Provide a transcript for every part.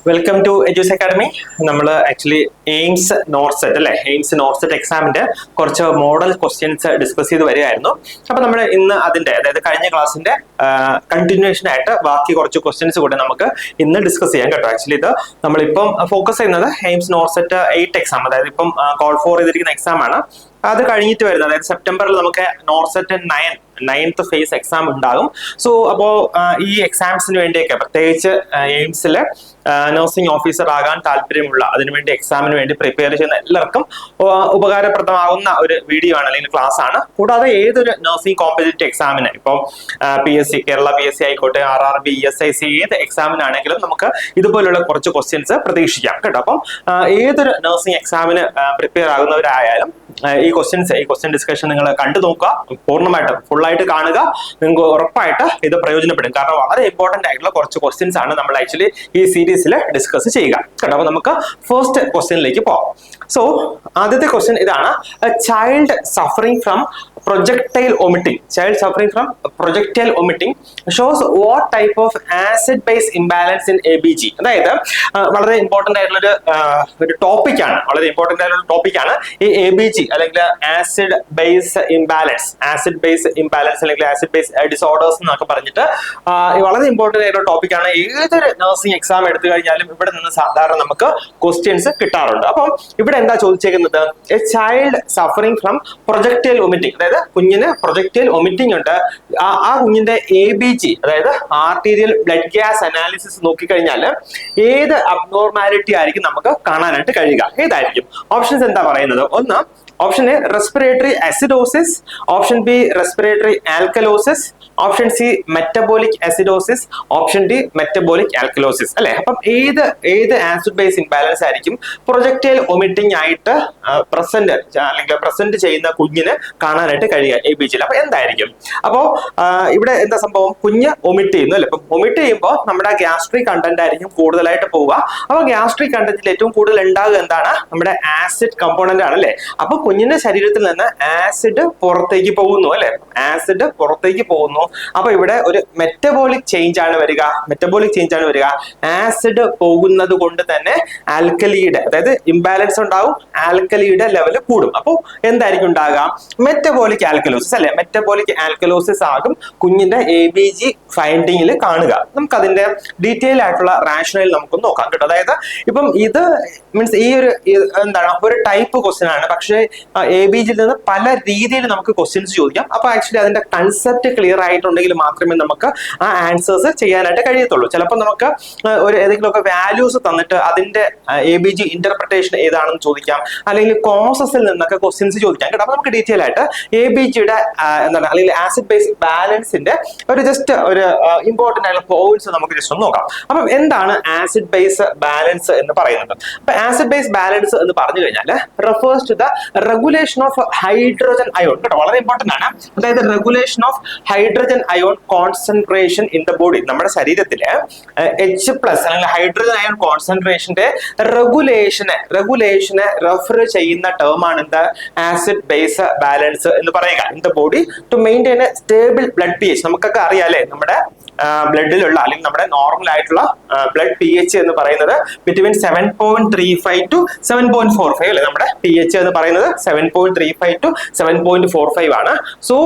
Welcome to Edus academy. നമ്മൾ actually AIIMS NORCET അല്ലെ, AIIMS NORCET എക്സാമിന്റെ കുറച്ച് മോഡൽ ക്വസ്റ്റ്യൻസ് ഡിസ്കസ് ചെയ്ത് വരികയായിരുന്നു. അപ്പൊ നമ്മൾ ഇന്ന് അതിന്റെ, അതായത് കഴിഞ്ഞ ക്ലാസ്സിന്റെ കണ്ടിന്യൂഷൻ ആയിട്ട് ബാക്കി കുറച്ച് ക്വസ്റ്റ്യൻസ് കൂടെ നമുക്ക് ഇന്ന് ഡിസ്കസ് ചെയ്യാം കേട്ടോ. ആക്ച്വലി ഇത് നമ്മളിപ്പം ഫോക്കസ് ചെയ്യുന്നത് എയിംസ് നോർസെറ്റ് 8 എക്സാം, അതായത് ഇപ്പം കോൾ ഫോർ ചെയ്തിരിക്കുന്ന എക്സാം ആണ്. അത് കഴിഞ്ഞിട്ട് വരുന്നത്, അതായത് സെപ്റ്റംബറിൽ നമുക്ക് നോർസെറ്റ് 9th ഫേസ് എക്സാം ഉണ്ടാകും. സോ അപ്പോൾ ഈ എക്സാംസിന് വേണ്ടിയൊക്കെ പ്രത്യേകിച്ച് എയിംസില് നഴ്സിംഗ് ഓഫീസർ ആകാൻ താല്പര്യമുള്ള, അതിനുവേണ്ടി എക്സാമിന് വേണ്ടി പ്രിപ്പയർ ചെയ്യുന്ന എല്ലാവർക്കും ഉപകാരപ്രദമാകുന്ന ഒരു വീഡിയോ ആണ് അല്ലെങ്കിൽ ക്ലാസ് ആണ്. കൂടാതെ ഏതൊരു നഴ്സിംഗ് കോമ്പറ്റേറ്റീവ് എക്സാമിന്, ഇപ്പം PSC, കേരള PSC ആയിക്കോട്ടെ, RRB, ESIC, ഏത് എക്സാമിനാണെങ്കിലും നമുക്ക് ഇതുപോലുള്ള കുറച്ച് ക്വസ്റ്റ്യൻസ് പ്രതീക്ഷിക്കാം കേട്ടോ. അപ്പം ഏതൊരു നഴ്സിംഗ് എക്സാമിന് പ്രിപ്പയർ ആകുന്നവരായാലും ഈ ക്വസ്റ്റ്യൻ ഡിസ്കഷൻ നിങ്ങൾ കണ്ടു നോക്കുക, പൂർണ്ണമായിട്ട് ഫുള്ളായിട്ട് കാണുക. നിങ്ങൾക്ക് ഉറപ്പായിട്ട് ഇത് പ്രയോജനപ്പെടും. കാരണം വളരെ ഇമ്പോർട്ടന്റ് ആയിട്ടുള്ള കുറച്ച് ക്വസ്റ്റ്യൻസ് ആണ് നമ്മൾ ആക്ച്വലി ഈ സീരീസിൽ ഡിസ്കസ് ചെയ്യുക കേട്ടോ. അപ്പൊ നമുക്ക് ഫസ്റ്റ് ക്വസ്റ്റ്യനിലേക്ക് പോകാം. സോ ആദ്യത്തെ ക്വസ്റ്റ്യൻ ഇതാണ്: child suffering from projectile vomiting shows what type of acid base imbalance in ABG. അതായത് വളരെ ഇമ്പോർട്ടന്റ് ആയിട്ടുള്ള ഒരു ടോപ്പിക്കാണ്, ഈ ABG അല്ലെങ്കിൽ ആസിഡ് ബേസ് ഇംബാലൻസ് അല്ലെങ്കിൽ ആസിഡ് ബേസ് ഡിസോർഡേഴ്സ് എന്നൊക്കെ പറഞ്ഞിട്ട് വളരെ ഇമ്പോർട്ടന്റ് ആയിട്ടുള്ള ടോപ്പിക്കാണ്. ഏതൊരു നഴ്സിംഗ് എക്സാം എടുത്തു കഴിഞ്ഞാലും ഇവിടെ നിന്ന് സാധാരണ നമുക്ക് ക്വസ്റ്റ്യൻസ് കിട്ടാറുണ്ട്. അപ്പം ഇവിടെ എന്താ ചോദിച്ചേക്കുന്നത്? A child suffering from projectile vomiting, അതായത് കുഞ്ഞിന് പ്രൊജക്ടൈൽ വോമിറ്റിംഗ് ഉണ്ട്. ആ കുഞ്ഞിന്റെ ABG, അതായത് ആർട്ടീരിയൽ ബ്ലഡ് ഗ്യാസ് അനാലിസിസ് നോക്കിക്കഴിഞ്ഞാൽ ഏത് അബ്നോർമാലിറ്റി ആയിരിക്കും നമുക്ക് കാണാനായിട്ട് കഴിയുക? ഏതായിരിക്കും? ഓപ്ഷൻസ് എന്താ പറയുന്നത്? ഒന്ന്, option A respiratory acidosis, option B respiratory alkalosis, option C metabolic acidosis, option D metabolic alkalosis അല്ലെ. അപ്പം ഏത് ആസിഡ് ബേസ് ഇംബാലൻസ് ആയിരിക്കും പ്രൊജക്ടൈൽ വോമിറ്റിംഗ് ആയിട്ട് പ്രസന്റ് ചെയ്യുന്ന കുഞ്ഞിന് കാണാനായിട്ട് കഴിയുക ABG? അപ്പൊ എന്തായിരിക്കും? അപ്പോ ഇവിടെ എന്താ സംഭവം? കുഞ്ഞ് വൊമിറ്റ് ചെയ്യുന്നു അല്ലെ. അപ്പൊ വൊമിറ്റ് ചെയ്യുമ്പോൾ നമ്മുടെ ഗ്യാസ്ട്രിക് കണ്ടന്റ് ആയിരിക്കും കൂടുതലായിട്ട് പോവുക. അപ്പൊ ഗ്യാസ്ട്രിക് കണ്ടന്റിൽ ഏറ്റവും കൂടുതൽ ഉണ്ടാകുക എന്താണ്? നമ്മുടെ ആസിഡ് കമ്പോണന്റ് ആണ് അല്ലെ. അപ്പൊ കുഞ്ഞിന്റെ ശരീരത്തിൽ നിന്ന് ആസിഡ് പുറത്തേക്ക് പോകുന്നു അല്ലെ, അപ്പൊ ഇവിടെ ഒരു മെറ്റബോളിക് ചേഞ്ച് ആണ് വരിക. ആസിഡ് പോകുന്നത് കൊണ്ട് തന്നെ ആൽക്കലിയുടെ, അതായത് ഇംബാലൻസ് ഉണ്ടാവും, ആൽക്കലിയുടെ ലെവൽ കൂടും. അപ്പോൾ എന്തായിരിക്കും ഉണ്ടാകുക? മെറ്റബോളിക് ആൽക്കലോസിസ് അല്ലെ. മെറ്റബോളിക് ആൽക്കലോസിസ് ആകും കുഞ്ഞിന്റെ ABG ഫൈൻഡിങ്ങിൽ കാണുക. നമുക്ക് അതിന്റെ ഡീറ്റെയിൽ ആയിട്ടുള്ള റാഷണൽ നമുക്ക് നോക്കാം കേട്ടോ. അതായത് ഇപ്പം ഇത് മീൻസ് ഈ ഒരു എന്താണ് ഒരു ടൈപ്പ് ക്വസ്റ്റ്യൻ ആണ്, പക്ഷേ ABG നിന്ന് പല രീതിയിൽ നമുക്ക് ക്വസ്റ്റ്യൻസ് ചോദിക്കാം. അപ്പൊ ആക്ച്വലി അതിന്റെ കൺസെപ്റ്റ് ക്ലിയർ ആയിട്ടുണ്ടെങ്കിൽ മാത്രമേ നമുക്ക് ആ ആൻസേഴ്സ് ചെയ്യാനായിട്ട് കഴിയത്തുള്ളൂ. ചിലപ്പോൾ നമുക്ക് ഒരു ഏതെങ്കിലുമൊക്കെ വാല്യൂസ് തന്നിട്ട് അതിന്റെ ABG ഇന്റർപ്രിട്ടേഷൻ ഏതാണെന്ന് ചോദിക്കാം, അല്ലെങ്കിൽ കോസസിൽ നിന്നൊക്കെ ക്വസ്റ്റ്യൻസ് ചോദിക്കാം കേട്ടോ. അപ്പൊ നമുക്ക് ഡീറ്റെയിൽ ആയിട്ട് ABGയുടെ എന്താണ് അല്ലെങ്കിൽ ആസിഡ് ബേസ് ബാലൻസിന്റെ ജസ്റ്റ് ഒരു ഇമ്പോർട്ടന്റ് ആയിട്ടുള്ള പോയിന്റ്സ് നമുക്ക് ജസ്റ്റ് ഒന്ന് നോക്കാം. അപ്പം എന്താണ് ആസിഡ് ബേസ് ബാലൻസ് എന്ന് പറയുന്നത്? അപ്പൊ ആസിഡ് ബേസ് ബാലൻസ് എന്ന് പറഞ്ഞു കഴിഞ്ഞാൽ refers to the regulation of hydrogen ion കേട്ടോ. വളരെ ഇമ്പോർട്ടന്റ് ആണ്. അതായത് regulation of hydrogen ion concentration in the body. നമ്മുടെ ശരീരത്തില് H+ അല്ലെങ്കിൽ ഹൈഡ്രോജൻ അയോൺ കോൺസെൻട്രേഷന്റെ റെഗുലേഷനെ റെഫർ ചെയ്യുന്ന ടേം ആണ് എന്ത്? ആസിഡ് ബേസ് ബാലൻസ് എന്ന് പറയുക. In the body to maintain a stable blood pH. നമുക്കൊക്കെ അറിയാലേ, നമ്മുടെ ബ്ലഡിലുള്ള അല്ലെങ്കിൽ നമ്മുടെ നോർമൽ ആയിട്ടുള്ള ബ്ലഡ് pH എന്ന് പറയുന്നത് ബിറ്റ്വീൻ 7.35 to 7.45 അല്ലെ. നമ്മുടെ pH എന്ന് പറയുന്നത് 7.35 to 7.45 ആണ്. സോ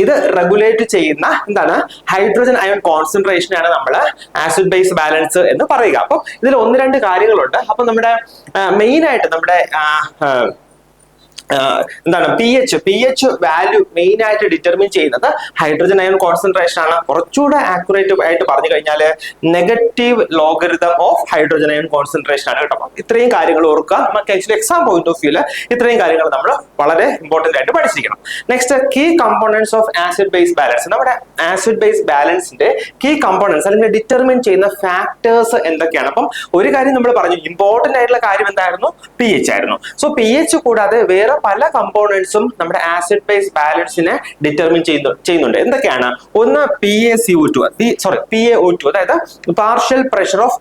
ഇത് റെഗുലേറ്റ് ചെയ്യുന്ന എന്താണ്? ഹൈഡ്രോജൻ അയോൺ കോൺസെൻട്രേഷൻ ആണ് നമ്മൾ ആസിഡ് ബേസ് ബാലൻസ് എന്ന് പറയുക. അപ്പൊ ഇതിൽ 1-2 കാര്യങ്ങളുണ്ട്. അപ്പൊ നമ്മുടെ മെയിൻ ആയിട്ട് നമ്മുടെ എന്താണ് pH വാല്യൂ മെയിൻ ആയിട്ട് ഡിറ്റർമിൻ ചെയ്യുന്നത് ഹൈഡ്രോജൻ അയോൺ കോൺസെൻട്രേഷൻ ആണ്. കുറച്ചുകൂടെ ആക്യുറേറ്റ് ആയിട്ട് പറഞ്ഞു കഴിഞ്ഞാൽ negative logarithm of hydrogen ion concentration ആണ് കേട്ടോ. ഇത്രയും കാര്യങ്ങൾ ഓർക്കുക. നമുക്ക് ആക്ച്വലി എക്സാം പോയിന്റ് ഓഫ് വ്യൂല് ഇത്രയും കാര്യങ്ങൾ നമ്മൾ വളരെ ഇമ്പോർട്ടന്റ് ആയിട്ട് പഠിച്ചിരിക്കണം. Next, key components of acid base balance. നമ്മുടെ ആസിഡ് ബേസ് ബാലൻസിന്റെ കീ കമ്പോണൻസ് അല്ലെങ്കിൽ ഡിറ്റർമിൻ ചെയ്യുന്ന ഫാക്ടേഴ്സ് എന്തൊക്കെയാണ്? അപ്പം ഒരു കാര്യം നമ്മൾ പറഞ്ഞു, ഇമ്പോർട്ടന്റ് ആയിട്ടുള്ള കാര്യം എന്തായിരുന്നു? pH ആയിരുന്നു. സോ pH കൂടാതെ വേറെ പല കമ്പോണൻസും നമ്മുടെ ആസിഡ് ബേസ് ബാലൻസിനെ ഡിറ്റർമിൻ ചെയ്യുന്നുണ്ട്. എന്തൊക്കെയാണ്? ഒന്ന് PaO2, അതായത് partial pressure of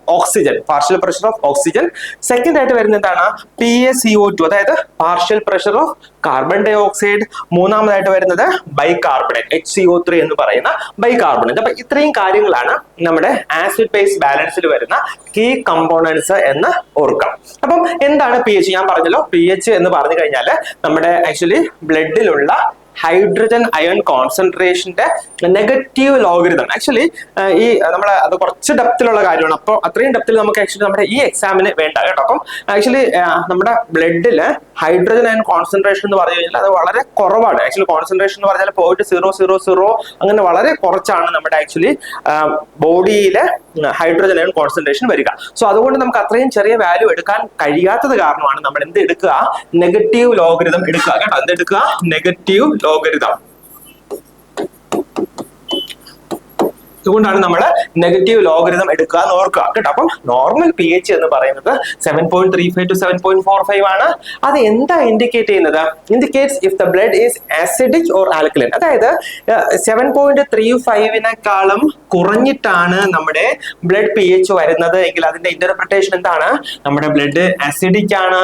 oxygen. Second ആയിട്ട് വരുന്നത് എന്താണ്? PaCO2, അതായത് partial pressure of carbon dioxide. മൂന്നാമതായിട്ട് വരുന്നത് ബൈകാർബണേറ്റ്, HCO3 എന്ന് പറയുന്ന ബൈകാർബണേറ്റ്. അപ്പൊ ഇത്രയും കാര്യങ്ങളാണ് നമ്മുടെ ആസിഡ് ബേസ് ബാലൻസിൽ വരുന്ന കീ കമ്പോണൻസ് എന്ന് ഓർക്കാം. അപ്പം എന്താണ് pH? ഞാൻ പറഞ്ഞല്ലോ, pH എന്ന് പറഞ്ഞു കഴിഞ്ഞാൽ നമ്മുടെ ആക്ച്വലി ബ്ലഡിലുള്ള ഹൈഡ്രജൻ അയൺ കോൺസെൻട്രേഷന്റെ നെഗറ്റീവ് ലോഗരിതം. ആക്ച്വലി ഈ നമ്മൾ അത് കുറച്ച് ഡെപ്തിലുള്ള കാര്യമാണ്, അപ്പോൾ അത്രയും ഡെപ്തിൽ നമുക്ക് ആക്ച്വലി നമ്മുടെ ഈ എക്സാമിന് വേണ്ട കേട്ടോ. അപ്പം ആക്ച്വലി നമ്മുടെ ബ്ലഡില് ഹൈഡ്രജൻ അയൺ കോൺസെൻട്രേഷൻ എന്ന് പറഞ്ഞു കഴിഞ്ഞാൽ അത് വളരെ കുറവാണ്. ആക്ച്വലി കോൺസെൻട്രേഷൻ എന്ന് പറഞ്ഞാൽ 0.000 അങ്ങനെ വളരെ കുറച്ചാണ് നമ്മുടെ ആക്ച്വലി ബോഡിയിലെ ഹൈഡ്രജൻ അയൺ കോൺസെൻട്രേഷൻ വരിക. സോ അതുകൊണ്ട് നമുക്ക് അത്രയും ചെറിയ വാല്യൂ എടുക്കാൻ കഴിയാത്തത് കാരണമാണ് നമ്മൾ എന്ത് എടുക്കുക? നെഗറ്റീവ് ലോഗരിതം എടുക്കുക കേട്ടോ. എന്തെടുക്കുക? Negative logarithm. അതുകൊണ്ടാണ് നമ്മൾ നെഗറ്റീവ് ലോഗരിതം എടുക്കുക എന്ന് ഓർക്കുക കേട്ടോ. അപ്പം നോർമൽ pH എന്ന് പറയുന്നത് 7.35 to 7.45 ആണ്. അത് എന്താ ഇൻഡിക്കേറ്റ് ചെയ്യുന്നത്? Indicates if the blood is acidic or alkaline. അതായത് 7.35 കുറഞ്ഞിട്ടാണ് നമ്മുടെ ബ്ലഡ് pH വരുന്നത് എങ്കിൽ അതിന്റെ ഇന്റർപ്രിട്ടേഷൻ എന്താണ്? നമ്മുടെ ബ്ലഡ് ആസിഡിക് ആണ്.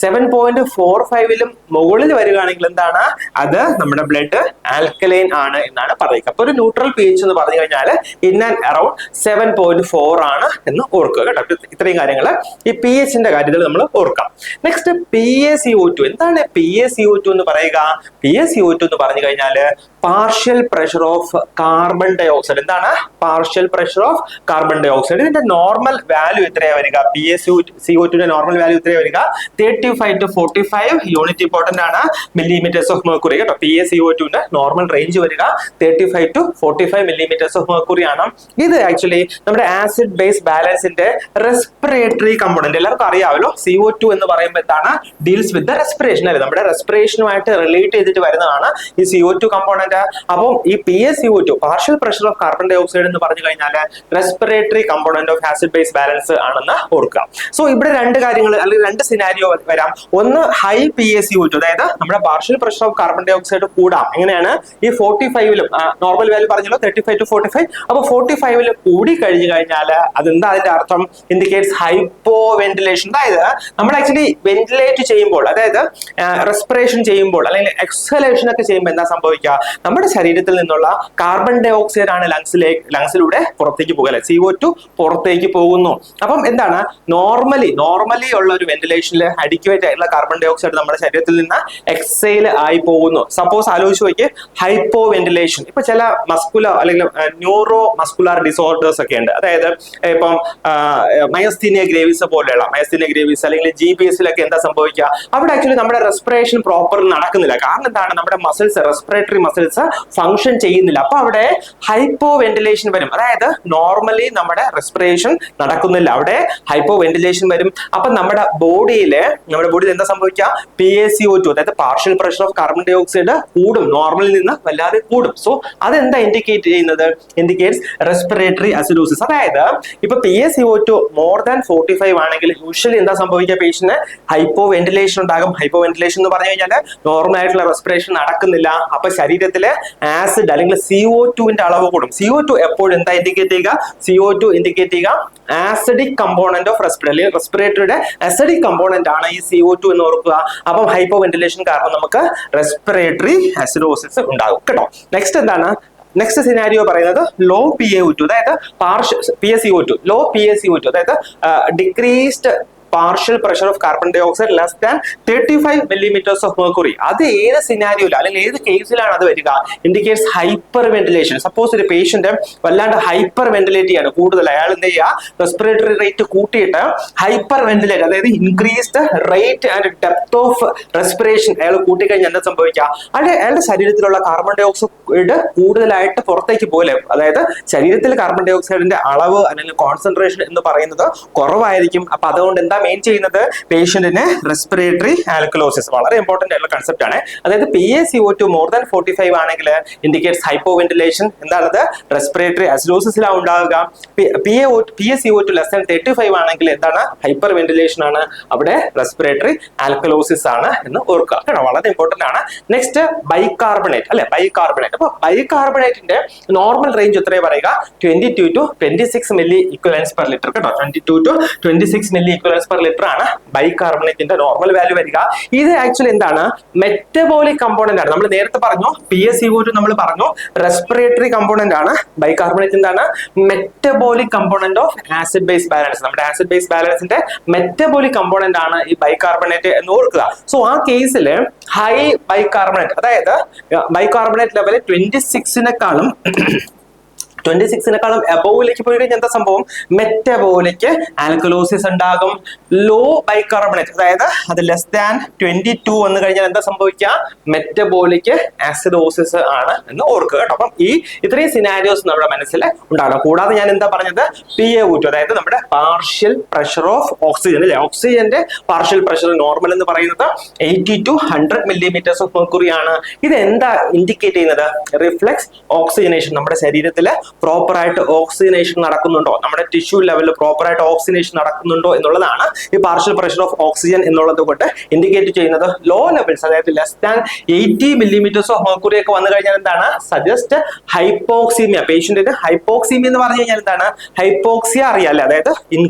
7.45 മുകളിൽ വരികയാണെങ്കിൽ എന്താണ്? അത് നമ്മുടെ ബ്ലഡ് ആൽക്കലൈൻ ആണ് എന്നാണ് പറയുക. അപ്പൊ ഒരു ന്യൂട്രൽ pH എന്ന് പറഞ്ഞു കഴിഞ്ഞാൽ ഇൻ ആൻഡ് അറൌണ്ട് 7.4 ആണ് എന്ന് ഓർക്കുക കേട്ടോ. ഇത്രയും കാര്യങ്ങൾ ഈ pHന്റെ കാര്യത്തിൽ നമ്മൾ ഓർക്കാം. Next PaCO2. എന്താണ് PaCO2 എന്ന് പറയുക? PaCO2 എന്ന് പറഞ്ഞു കഴിഞ്ഞാൽ partial pressure of carbon dioxide. എന്താണ്? Partial pressure of carbon dioxide. ഇതിന്റെ നോർമൽ വാല്യൂ എത്രയാ വരിക? PaCO2ന്റെ നോർമൽ വാല്യൂ എത്രയാ വരിക? 35 to 45 യൂണിറ്റ് ഇമ്പോർട്ടന്റ് ആണ്, മില്ലിമീറ്റേഴ്സ് ഓഫ് മെർക്കുറി കേട്ടോ. PaCO2ന്റെ നോർമൽ റേഞ്ച് വരിക 35 to 45 മില്ലിമീറ്റേഴ്സ് ഓഫ് മെർക്കുറി ആണ്. ഇത് ആക്ച്വലി നമ്മുടെ ആസിഡ് ബേസ് ബാലൻസിന്റെ റെസ്പിറേറ്ററി കമ്പോണന്റ്. എല്ലാവർക്കും അറിയാമല്ലോ, CO2 എന്ന് പറയുമ്പോൾ എന്താണ്? ഡീൽസ് വിത്ത് ദ റെസ്പിറേഷൻ അല്ലേ? നമ്മുടെ റെസ്പിറേഷനുമായിട്ട് റിലേറ്റ് ചെയ്തിട്ട് വരുന്നതാണ് ഈ CO2 കമ്പോണന്റ്. അപ്പം ഈ PaCO2 partial pressure of carbon dioxide എന്ന് പറഞ്ഞു കഴിഞ്ഞാൽ respiratory component of acid base balance ആണെന്ന് ഓർക്കുക. സോ ഇവിടെ രണ്ട് കാര്യങ്ങൾ അല്ലെങ്കിൽ രണ്ട് സിനാരിയോ വരാം. ഒന്ന് ഹൈ PaCO2, അതായത് നമ്മുടെ partial pressure of carbon dioxide കൂടാം. എങ്ങനെയാണ്? ഈ 45-ലും നോർമൽ വാല്യൂ പറഞ്ഞല്ലോ 35 to 45. അപ്പൊ 45-ൽ കൂടി കഴിഞ്ഞു കഴിഞ്ഞാൽ അതെന്താ അതിന്റെ അർത്ഥം? Indicates hypo ventilation. അതായത് നമ്മൾ ആക്ച്വലി വെന്റിലേറ്റ് ചെയ്യുമ്പോൾ, അതായത് റെസ്പിറേഷൻ ചെയ്യുമ്പോൾ അല്ലെങ്കിൽ എക്സലേഷൻ ഒക്കെ ചെയ്യുമ്പോൾ എന്താ സംഭവിക്കുക? നമ്മുടെ ശരീരത്തിൽ നിന്നുള്ള കാർബൺ ഡൈ ഓക്സൈഡ് ആണ് ലങ്സിലൂടെ പുറത്തേക്ക് പോകുക അല്ലെ? CO2 പുറത്തേക്ക് പോകുന്നു. അപ്പം എന്താണ്? നോർമലി ഉള്ള ഒരു വെന്റിലേഷനിൽ അഡിക്വേറ്റ് ആയിട്ടുള്ള കാർബൺ ഡൈ ഓക്സൈഡ് നമ്മുടെ ശരീരത്തിൽ നിന്ന് എക്സൈൽ ആയി പോകുന്നു. സപ്പോസ് ആലോചിച്ച് നോക്കിയേ, ഹൈപ്പോ വെന്റിലേഷൻ. ഇപ്പൊ ചില മസ്കുലർ അല്ലെങ്കിൽ ന്യൂറോ മസ്കുലർ ഡിസോർഡേഴ്സ് ഒക്കെ ഉണ്ട്. അതായത് ഇപ്പം മയസ്തീനിയ ഗ്രേവിസ് പോലെയുള്ള അല്ലെങ്കിൽ GBSലൊക്കെ എന്താ സംഭവിക്കുക? അവിടെ ആക്ച്വലി നമ്മുടെ റെസ്പിറേഷൻ പ്രോപ്പർ നടക്കുന്നില്ല. കാരണം എന്താണ്? നമ്മുടെ മസിൽസ്, റെസ്പിറേറ്ററി മസിൽസ് ഫംഗ്ഷൻ ചെയ്യുന്നില്ല. അപ്പൊ അവിടെ ഹൈപ്പോ വെന്റിലേഷൻ വരും. അതായത് നോർമലി നമ്മുടെ റെസ്പിറേഷൻ നടക്കുന്നില്ല, അവിടെ ഹൈപ്പോ വെന്റിലേഷൻ വരും. അപ്പൊ നമ്മുടെ ബോഡിയിൽ എന്താ സംഭവിക്കുക? PaCO2, അതായത് partial pressure of carbon dioxide കൂടും, നോർമലിൽ നിന്ന് വല്ലാതെ കൂടും. സോ അതെന്താ ഇൻഡിക്കേറ്റ് ചെയ്യുന്നത്? Indicates respiratory acidosis. അതായത് ഇപ്പൊ PaCO2 മോർ ദാൻ 45 ആണെങ്കിൽ യൂഷ്വലി എന്താ സംഭവിക്കുക? പേഷ്യന്റിന് ഹൈപ്പോ വെന്റിലേഷൻ ഉണ്ടാകും. ഹൈപ്പോ വെന്റിലേഷൻ എന്ന് പറഞ്ഞു കഴിഞ്ഞാൽ നോർമൽ ആയിട്ടുള്ള റെസ്പിറേഷൻ നടക്കുന്നില്ല. അപ്പൊ ശരീരത്തിലെ ആസിഡ് അല്ലെങ്കിൽ CO2ന്റെ അളവ് കൂടും. CO2 എപ്പോഴും എന്താ ഇൻഡിക്കേറ്റ് ചെയ്യുക? CO2 ഇൻഡിക്കേറ്റ് ചെയ്യുക ആസിഡിക് കമ്പോണന്റ് ഓഫ് റെസ്പിറേറ്ററി. റെസ്പിറേറ്ററിയുടെ ആസിഡിക് കമ്പോണന്റ് ആണ് ഈ CO2 എന്ന് ഓർക്കുക. അപ്പം ഹൈപ്പോ വെന്റിലേഷൻ കാരണം നമുക്ക് റെസ്പിറേറ്ററി അസിഡോസിസ് ഉണ്ടാകും കേട്ടോ. നെക്സ്റ്റ് എന്താണ്? നെക്സ്റ്റ് സിനാരിയോ പറയുന്നത് ലോ PaO2, അതായത് ലോ PaCO2, അതായത് decreased partial pressure of carbon dioxide less than 35 millimeters of mercury. അത് ഏത് സിനാരിയോയിൽ അല്ലെങ്കിൽ ഏത് കേസിലാണ് അത് വരിക? Indicates hyperventilation. സപ്പോസ് ഒരു പേഷ്യന്റ് വല്ലാണ്ട് ഹൈപ്പർ വെന്റിലേറ്റ് ചെയ്യാണ്, കൂടുതൽ അയാൾ എന്ത് ചെയ്യുക? റെസ്പിറേറ്ററി റേറ്റ് കൂട്ടിയിട്ട് ഹൈപ്പർ വെന്റിലേറ്റ്, അതായത് increased rate and depth of respiration അയാൾ കൂട്ടിക്കഴിഞ്ഞാൽ എന്താ സംഭവിക്കുക? അയാളുടെ ശരീരത്തിലുള്ള കാർബൺ ഡൈ ഓക്സൈഡ് കൂടുതലായിട്ട് പുറത്തേക്ക് പോലെ, അതായത് ശരീരത്തിൽ കാർബൺ ഡൈ ഓക്സൈഡിന്റെ അളവ് അല്ലെങ്കിൽ കോൺസെൻട്രേഷൻ എന്ന് പറയുന്നത് കുറവായിരിക്കും. അപ്പൊ അതുകൊണ്ട് എന്താ മെയിൻ ചെയ്യുന്നത് പേഷ്യന്റിന് റെസ്പിറേറ്ററി ആൽക്കലോസിസ്, വളരെ ഇമ്പോർട്ടന്റ് ആയിട്ടുള്ള കൺസെപ്റ്റ് ആണ്. അതായത് PaCO2 മോർ ദാൻ 45 ആണെങ്കിൽ ഇൻഡിക്കേറ്റ്സ് ഹൈപ്പോ വെന്റിലേഷൻ. എന്താണത്? റെസ്പിറേറ്ററി അസിഡോസിസിലാണ് ഉണ്ടാവുക. PaCO2 ലെസ് ദാൻ 35 ആണെങ്കിൽ എന്താണ്? ഹൈപ്പർ വെന്റിലേഷൻ ആണ്. അവിടെ റെസ്പിറേറ്ററി ആൽക്കലോസിസ് ആണ് എന്ന് ഓർക്കുക കേട്ടോ, വളരെ ഇമ്പോർട്ടന്റ് ആണ്. നെക്സ്റ്റ് ബൈകാർബണേറ്റ് അല്ലെ, ബൈകാർബണേറ്റ്. അപ്പൊ ബൈകാർബണേറ്റിന്റെ നോർമൽ റേഞ്ച് എത്രയാണ് പറയുക? 22 to 26 മില്ലി ഇക്വലൻസ് പെർ ലിറ്റർ കേട്ടോ. 22 to 26 മില്ലി ഇക്വലൻസ് പെർ ലിറ്റർ ആണ് ബൈകാർബണേറ്റിന്റെ നോർമൽ വാല്യൂ വരിക. ഇത് ആക്ച്വലി എന്താണ്? മെറ്റബോളിക് കമ്പോണന്റ് ആണ്. നമ്മൾ നേരത്തെ പറഞ്ഞു PaCO2 നമ്മൾ പറഞ്ഞു റെസ്പിറേറ്ററി കമ്പോണന്റ് ആണ്. ബൈകാർബണേറ്റ് എന്താണ്? Metabolic component of acid base balance. നമ്മുടെ ആസിഡ് ബേസ് ബാലൻസിന്റെ മെറ്റബോളിക് കമ്പോണന്റ് ആണ് ഈ ബൈകാർബണേറ്റ് എന്ന് ഓർക്കുക. സോ ആ കേസിൽ ഹൈ ബൈകാർബണേറ്റ്, അതായത് ബൈകാർബണേറ്റ് ലെവൽ 26-നേക്കാളും എബോവിലേക്ക് പോയി കഴിഞ്ഞാൽ എന്താ സംഭവം? മെറ്റബോളിക് ആൽക്കലോസിസ് ഉണ്ടാകും. ലോ ബൈകാർബണേറ്റ്, അതായത് അത് ലെസ് ദാൻ 22 വന്നു കഴിഞ്ഞാൽ എന്താ സംഭവിക്കുക? മെറ്റബോളിക് ആസിഡോസിസ് ആണ് എന്ന് ഓർക്കുക കേട്ടോ. അപ്പം ഈ ഇത്രയും സിനാരിയോസ് നമ്മുടെ മനസ്സിൽ ഉണ്ടാകണം. കൂടാതെ ഞാൻ എന്താ പറഞ്ഞത്? PaO2, അതായത് നമ്മുടെ പാർഷ്യൽ പ്രഷർ ഓഫ് ഓക്സിജൻ അല്ലെ, ഓക്സിജന്റെ പാർഷ്യൽ പ്രഷർ നോർമൽ എന്ന് പറയുന്നത് 80 to 100 millimeters of mercury ആണ്. ഇത് എന്താ ഇൻഡിക്കേറ്റ് ചെയ്യുന്നത്? Reflex oxygenation. നമ്മുടെ ശരീരത്തില് പ്രോപ്പർ ആയിട്ട് ഓക്സിജനേഷൻ നടക്കുന്നുണ്ടോ, നമ്മുടെ ടിഷ്യൂ ലെവലിൽ പ്രോപ്പർ ആയിട്ട് ഓക്സിജനേഷൻ നടക്കുന്നുണ്ടോ എന്നുള്ളതാണ് ഈ പാർഷ്യൽ പ്രഷർ ഓഫ് ഓക്സിജൻ എന്നുള്ളത് കൊണ്ട് ഇൻഡിക്കേറ്റ് ചെയ്യുന്നത്. ലോ ലെവൽസ്, അതായത് less than 80 millimeters of mercury ഒക്കെ വന്നു കഴിഞ്ഞാൽ എന്താണ്? Suggest hypoxaemia. പേഷ്യന്റിന് ഹൈപ്പോക്സീമിയ എന്ന് പറഞ്ഞു കഴിഞ്ഞാൽ എന്താണ്? ഹൈപ്പോക്സിയ അറിയാല്ലേ, അതായത്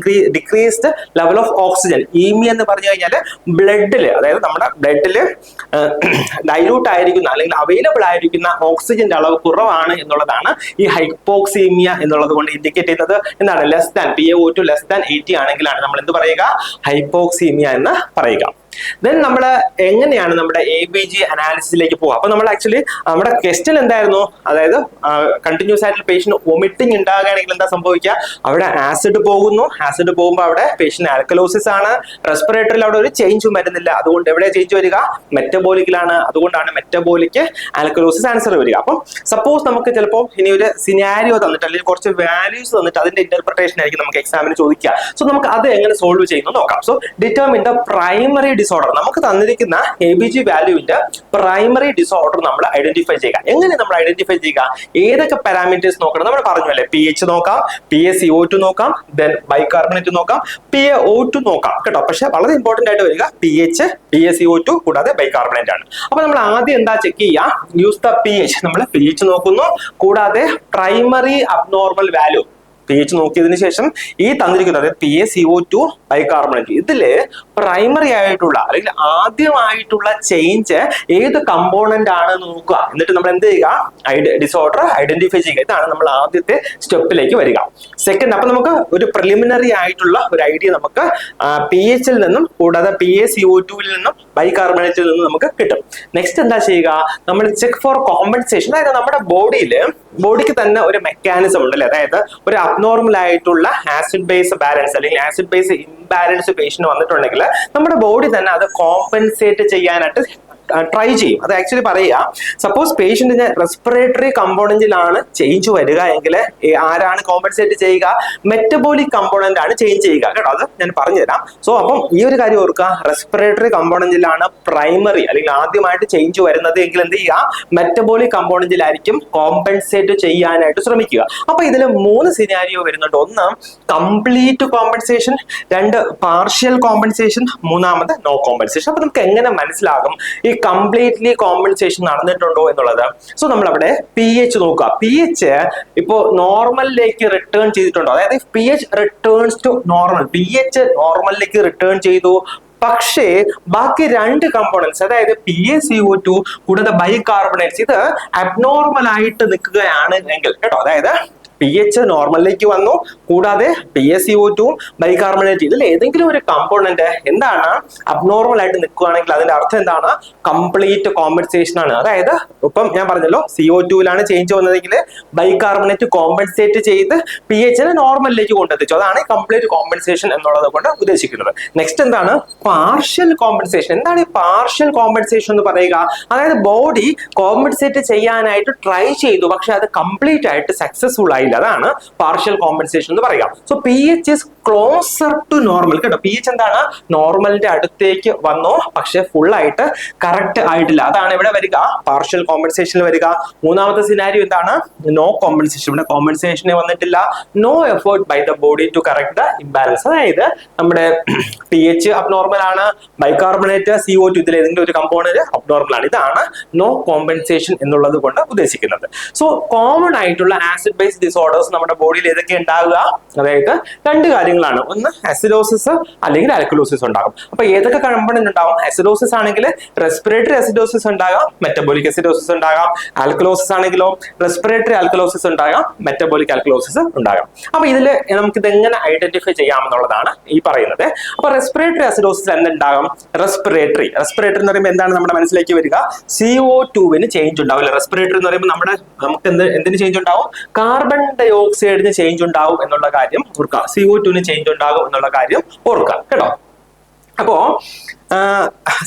ഡിക്രീസ്ഡ് ലെവൽ ഓഫ് ഓക്സിജൻ. ഈമിയ എന്ന് പറഞ്ഞു കഴിഞ്ഞാൽ ബ്ലഡില്, അതായത് നമ്മുടെ ബ്ലഡില് ഡൈലൂട്ട് ആയിരിക്കുന്ന അല്ലെങ്കിൽ അവൈലബിൾ ആയിരിക്കുന്ന ഓക്സിജന്റെ അളവ് കുറവാണ് എന്നുള്ളതാണ് ഈ ഹൈപ്പോക്സീമിയ എന്നുള്ളത് കൊണ്ട് ഇൻഡിക്കേറ്റ് ചെയ്യുന്നത്. എന്താണ്? Less than PaO2 less than 80 ആണെങ്കിലാണ് നമ്മൾ എന്ത് പറയുക? ഹൈപ്പോക്സീമിയ എന്ന് പറയുക. ദെൻ നമ്മൾ എങ്ങനെയാണ് നമ്മുടെ ABG അനാലിസിസിലേക്ക് പോകുക? അപ്പൊ നമ്മൾ ആക്ച്വലി നമ്മുടെ ക്വസ്റ്റ്യൻ എന്തായിരുന്നു? അതായത് കണ്ടിന്യൂസ് ആയിട്ട് പേഷ്യന്റ് വൊമിറ്റിംഗ് ഉണ്ടാകുകയാണെങ്കിൽ എന്താ സംഭവിക്കുക? അവിടെ ആസിഡ് പോകുന്നു. ആസിഡ് പോകുമ്പോൾ അവിടെ പേഷ്യന്റ് ആൽക്കലോസിസ് ആണ്. റെസ്പിറേറ്ററിൽ അവിടെ ഒരു ചേഞ്ചും വരുന്നില്ല. അതുകൊണ്ട് എവിടെ ചേഞ്ച് വരിക? മെറ്റബോളിക്കിലാണ്. അതുകൊണ്ടാണ് മെറ്റബോളിക് ആൽക്കലോസിസ് ആൻസർ വരിക. അപ്പം സപ്പോസ് നമുക്ക് ചിലപ്പോൾ ഇനി ഒരു സിനാരിയോ തന്നിട്ട് അല്ലെങ്കിൽ കുറച്ച് വാല്യൂസ് തന്നിട്ട് അതിന്റെ ഇന്റർപ്രിട്ടേഷൻ ആയിരിക്കും നമുക്ക് എക്സാമിന് ചോദിക്കുക. സോ നമുക്ക് അത് എങ്ങനെ സോൾവ് ചെയ്യുന്നു നോക്കാം. So determine the primary disorder. നമുക്ക് തന്നിരിക്കുന്ന ABG വാല്യൂവിന്റെ പ്രൈമറി ഡിസോർഡർ നമ്മൾ ഐഡന്റിഫൈ ചെയ്യുക. എങ്ങനെ നമ്മൾ ഐഡന്റിഫൈ ചെയ്യുക? ഏതൊക്കെ പാരാമീറ്റേഴ്സ് നോക്കണം? നമ്മൾ പറഞ്ഞു അല്ലെ, pH നോക്കാം, PaCO2 നോക്കാം, ദെൻ ബൈകാർബണേറ്റ് നോക്കാം, PaO2 നോക്കാം കേട്ടോ. പക്ഷെ വളരെ ഇമ്പോർട്ടന്റ് ആയിട്ട് വരിക pH, PaCO2 കൂടാതെ ബൈകാർബണേറ്റ് ആണ്. അപ്പൊ നമ്മൾ ആദ്യം എന്താ ചെക്ക് ചെയ്യുക? Use the pH. നമ്മൾ pH നോക്കുന്നു. കൂടാതെ പ്രൈമറി അബ്നോർമൽ വാല്യൂ pH നോക്കിയതിനു ശേഷം ഈ തന്നിരിക്കുന്നത് PaCO2 ബൈകാർബണേറ്റ് ഇതില് പ്രൈമറി ആയിട്ടുള്ള അല്ലെങ്കിൽ ആദ്യമായിട്ടുള്ള ചേഞ്ച് ഏത് കമ്പോണന്റ് ആണെന്ന് നോക്കുക. എന്നിട്ട് നമ്മൾ എന്ത് ചെയ്യുക? ഡിസോർഡർ ഐഡന്റിഫൈ ചെയ്യുക. ഇതാണ് നമ്മൾ ആദ്യത്തെ സ്റ്റെപ്പിലേക്ക് വരിക. സെക്കൻഡ്, അപ്പൊ നമുക്ക് ഒരു പ്രിലിമിനറി ആയിട്ടുള്ള ഒരു ഐഡിയ നമുക്ക് pH ൽ നിന്നും കൂടാതെ PaCO2 നിന്നും ബൈകാർബണേറ്റിൽ നിന്നും നമുക്ക് കിട്ടും. നെക്സ്റ്റ് എന്താ ചെയ്യുക? നമ്മൾ ചെക്ക് ഫോർ കോമ്പൻസേഷൻ. അതായത് നമ്മുടെ ബോഡിക്ക് തന്നെ ഒരു മെക്കാനിസം ഉണ്ടല്ലേ, അതായത് ഒരു അബ്നോർമൽ ആയിട്ടുള്ള ആസിഡ് ബേസ് ബാലൻസ് അല്ലെങ്കിൽ ആസിഡ് ബേസ് ഇംബാലൻസ് പേഷ്യന്റ് വന്നിട്ടുണ്ടെങ്കിൽ നമ്മുടെ ബോഡി തന്നെ അത് കോമ്പൻസേറ്റ് ചെയ്യാനായിട്ട് ട്രൈ ചെയ്യും. അത് ആക്ച്വലി പറയുക, സപ്പോസ് പേഷ്യന്റിന് റെസ്പിറേറ്ററി കമ്പോണന്റിലാണ് ചേഞ്ച് വരിക എങ്കിൽ ആരാണ് കോമ്പൻസേറ്റ് ചെയ്യുക? മെറ്റബോളിക് കമ്പോണന്റ് ആണ് ചേഞ്ച് ചെയ്യുക കേട്ടോ. അത് ഞാൻ പറഞ്ഞുതരാം. സോ അപ്പം ഈ ഒരു കാര്യം ഓർക്കുക, റെസ്പിറേറ്ററി കമ്പോണന്റിലാണ് പ്രൈമറി അല്ലെങ്കിൽ ആദ്യമായിട്ട് ചേഞ്ച് വരുന്നത് എങ്കിൽ എന്ത് ചെയ്യുക? മെറ്റബോളിക് കമ്പോണന്റിലായിരിക്കും കോമ്പൻസേറ്റ് ചെയ്യാനായിട്ട് ശ്രമിക്കുക. അപ്പൊ ഇതിൽ 3 സിനാരിയോ വരുന്നുണ്ട്. ഒന്ന് complete compensation, 2 partial compensation, 3 no compensation. അപ്പൊ നമുക്ക് എങ്ങനെ മനസ്സിലാകും ഈ കംപ്ലീറ്റ്ലി കോമ്പൻസേഷൻ നടന്നിട്ടുണ്ടോ എന്നുള്ളത്? സോ നമ്മൾ അവിടെ pH നോക്കുക. pH ഇപ്പോ നോർമലിലേക്ക് റിട്ടേൺ ചെയ്തിട്ടുണ്ടോ? അതായത് pH returns to normal, pH നോർമലിലേക്ക് റിട്ടേൺ ചെയ്തു. പക്ഷേ ബാക്കി 2 കമ്പോണൻസ്, അതായത് PaCO2 കൂടാതെ ബൈകാർബണേറ്റ്സ്, ഇത് അബ്നോർമൽ ആയിട്ട് നിൽക്കുകയാണ് എങ്കിൽ കേട്ടോ, അതായത് pH നോർമലിലേക്ക് വന്നു, കൂടാതെ PaCO2 ബൈകാർബണേറ്റ് ഇതിൽ ഏതെങ്കിലും ഒരു കമ്പോണന്റ് എന്താണ് അബ്നോർമൽ ആയിട്ട് നിൽക്കുകയാണെങ്കിൽ അതിന്റെ അർത്ഥം എന്താണ്? കംപ്ലീറ്റ് കോമ്പൻസേഷൻ ആണ്. അതായത് ഇപ്പം ഞാൻ പറഞ്ഞല്ലോ CO2ലാണ് ചേഞ്ച് വന്നതെങ്കിൽ ബൈകാർബണേറ്റ് കോമ്പൻസേറ്റ് ചെയ്ത് pH നോർമലിലേക്ക് കൊണ്ടെത്തിച്ചു. അതാണ് കംപ്ലീറ്റ് കോമ്പൻസേഷൻ എന്നുള്ളത് കൊണ്ട് ഉദ്ദേശിക്കുന്നത്. നെക്സ്റ്റ് എന്താണ്? Partial compensation. എന്താണ് ഈ പാർഷ്യൽ കോമ്പൻസേഷൻ എന്ന് പറയുക? അതായത് ബോഡി കോമ്പൻസേറ്റ് ചെയ്യാനായിട്ട് ട്രൈ ചെയ്തു, പക്ഷെ അത് കംപ്ലീറ്റ് ആയിട്ട് സക്സസ്ഫുൾ ആയി ഉണ്ടായില്ല. അതാണ് പാർഷ്യൽ കോമ്പൻസേഷൻ എന്ന് പറയുക. So pH is closer to normal കേട്ടോ. pH എന്താണ്, നോർമലിന്റെ അടുത്തേക്ക് വന്നോ, പക്ഷെ ഫുൾ ആയിട്ട് കറക്റ്റ് ആയിട്ടില്ല. അതാണ് ഇവിടെ വരിക, പാർഷ്യൽ കോമ്പൻസേഷനിൽ വരിക. മൂന്നാമത്തെ സിനാരിയോ എന്താണ്, നോ കോമ്പൻസേഷൻ. ഇവിടെ കോമ്പൻസേഷനെ വന്നിട്ടില്ല, no effort by the body to correct the imbalance. അതായത് നമ്മുടെ pH അബ്നോർമൽ ആണ്, ബൈകാർബണേറ്റ് CO2 ഇതിൽ ഏതെങ്കിലും ഒരു കമ്പോണന്റ് അബ്നോർമൽ ആണ്. ഇതാണ് നോ കോമ്പൻസേഷൻ എന്നുള്ളത് കൊണ്ട് ഉദ്ദേശിക്കുന്നത്. സോ കോമൺ ആയിട്ടുള്ള ആസിഡ് ബേസ് ഡിസോർഡേഴ്സ് നമ്മുടെ ബോഡിയിൽ ഏതൊക്കെ ഉണ്ടാവുക, അതായത് രണ്ട് കാര്യങ്ങളാണ്. ഒന്ന് അസിഡോസിസ് അല്ലെങ്കിൽ ആൽക്കലോസിസ് ഉണ്ടാകും. അപ്പൊ ഏതൊക്കെ കമ്പോണന്റ് ഉണ്ടാകും, അസിഡോസിസ് ആണെങ്കിൽ റെസ്പിറേറ്ററി അസിഡോസിസ് ഉണ്ടാകാം, മെറ്റബോളിക് അസിഡോസിസ് ഉണ്ടാകാം. ആൽക്കലോസിസ് ആണെങ്കിലോ റെസ്പിറേറ്ററി ആൽക്കലോസിസ് ഉണ്ടാകാം, മെറ്റബോളിക് ആൽക്കലോസിസ് ഉണ്ടാകാം. അപ്പൊ ഇതിൽ നമുക്ക് ഇത് എങ്ങനെ ഐഡന്റിഫൈ ചെയ്യാമെന്നുള്ളതാണ് ഈ പറയുന്നത്. അപ്പൊ റെസ്പിറേറ്ററി അസിഡോസിസ് എന്തുണ്ടാകും, റെസ്പിറേറ്ററി എന്ന് പറയുമ്പോൾ എന്താണ് നമ്മുടെ മനസ്സിലേക്ക് വരിക, CO2 ചേഞ്ച് ഉണ്ടാവില്ല. റെസ്പിറേറ്ററി എന്ന് പറയുമ്പോൾ നമുക്ക് എന്തിന് ചേഞ്ച് ഉണ്ടാവും, കാർബൺ ഡൈ ഓക്സൈഡിന് ചേഞ്ച് ഉണ്ടാവും എന്നുള്ള കാര്യം ഓർക്കാം. CO2 ചേഞ്ച് ഉണ്ടാകും എന്നുള്ള കാര്യം ഓർക്കാം കേട്ടോ. അപ്പോ